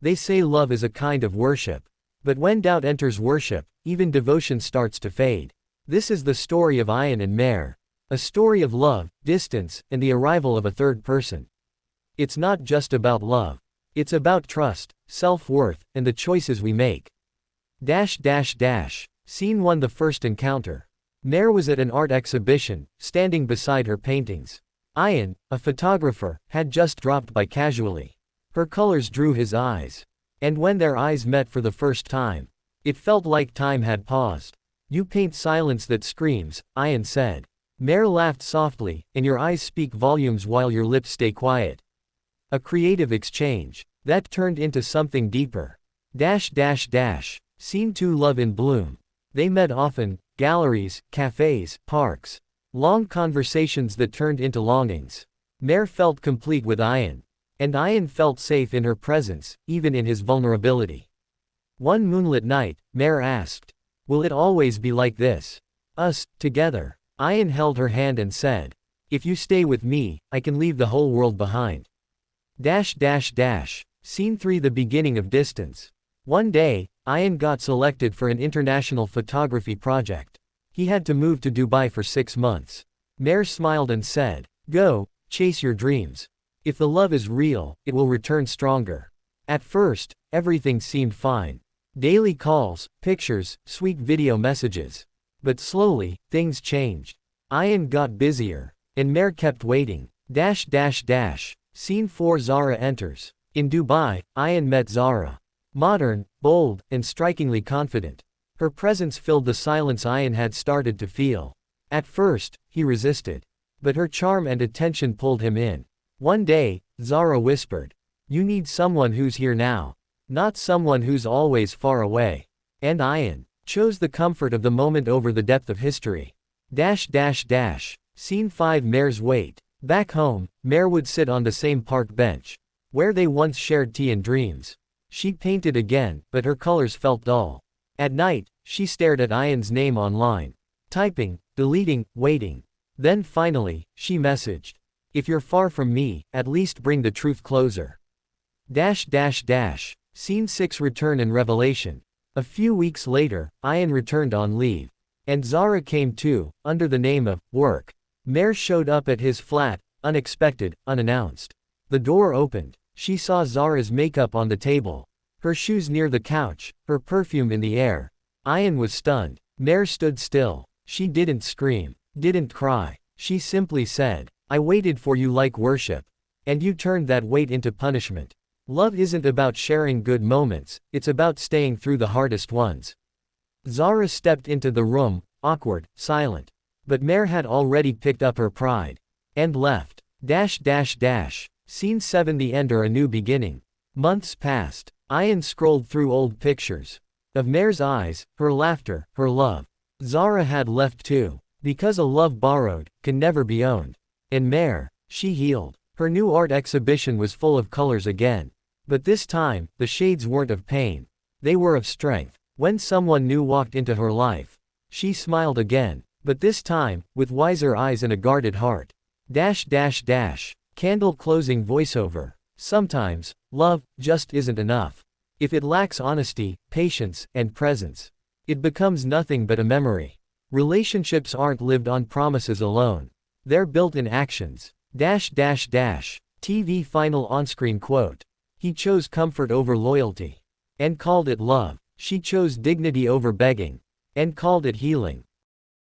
They say love is a kind of worship. But when doubt enters worship, even devotion starts to fade. This is the story of Ayan and Mehr. A story of love, distance, and the arrival of a third person. It's not just about love. It's about trust, self-worth, and the choices we make. Scene 1. The first encounter. Mehr was at an art exhibition, standing beside her paintings. Ayan, a photographer, had just dropped by casually. Her colors drew his eyes. And when their eyes met for the first time, it felt like time had paused. You paint silence that screams, Ayan said. Mehr laughed softly, and your eyes speak volumes while your lips stay quiet. A creative exchange. That turned into something deeper. Scene 2. Love in bloom. They met often, galleries, cafes, parks. Long conversations that turned into longings. Mehr felt complete with Ayan. And Ayan felt safe in her presence, even in his vulnerability. One moonlit night, Mehr asked, "Will it always be like this? Us, together?" Ayan held her hand and said, "If you stay with me, I can leave the whole world behind." Scene 3. The beginning of distance. One day, Ayan got selected for an international photography project. He had to move to Dubai for 6 months. Mehr smiled and said, "Go, chase your dreams. If the love is real, it will return stronger." At first, everything seemed fine. Daily calls, pictures, sweet video messages. But slowly, things changed. Ayan got busier. And Mehr kept waiting. Scene 4. Zara enters. In Dubai, Ayan met Zara. Modern, bold, and strikingly confident. Her presence filled the silence Ayan had started to feel. At first, he resisted. But her charm and attention pulled him in. One day, Zara whispered, "You need someone who's here now. Not someone who's always far away." And Ayan chose the comfort of the moment over the depth of history. Scene 5. Mehr's wait. Back home, Mehr would sit on the same park bench, where they once shared tea and dreams. She painted again, but her colors felt dull. At night, she stared at Ayan's name online. Typing, deleting, waiting. Then finally, she messaged, "If you're far from me, at least bring the truth closer." Scene 6. Return and revelation. A few weeks later, Ayan returned on leave. And Zara came too, under the name of work. Mehr showed up at his flat, unexpected, unannounced. The door opened. She saw Zara's makeup on the table, her shoes near the couch, her perfume in the air. Ayan was stunned. Mehr stood still. She didn't scream, didn't cry. She simply said, "I waited for you like worship. And you turned that wait into punishment." Love isn't about sharing good moments, it's about staying through the hardest ones. Zara stepped into the room, awkward, silent. But Mehr had already picked up her pride. And left. Scene 7. The end or a new beginning. Months passed. Ayan scrolled through old pictures. Of Mehr's eyes, her laughter, her love. Zara had left too. Because a love borrowed, can never be owned. And Mehr, she healed. Her new art exhibition was full of colors again. But this time, the shades weren't of pain. They were of strength. When someone new walked into her life, she smiled again. But this time, with wiser eyes and a guarded heart. Candle closing voiceover. Sometimes, love just isn't enough. If it lacks honesty, patience, and presence, it becomes nothing but a memory. Relationships aren't lived on promises alone. They're built in actions. TV final on-screen quote. He chose comfort over loyalty. And called it love. She chose dignity over begging. And called it healing.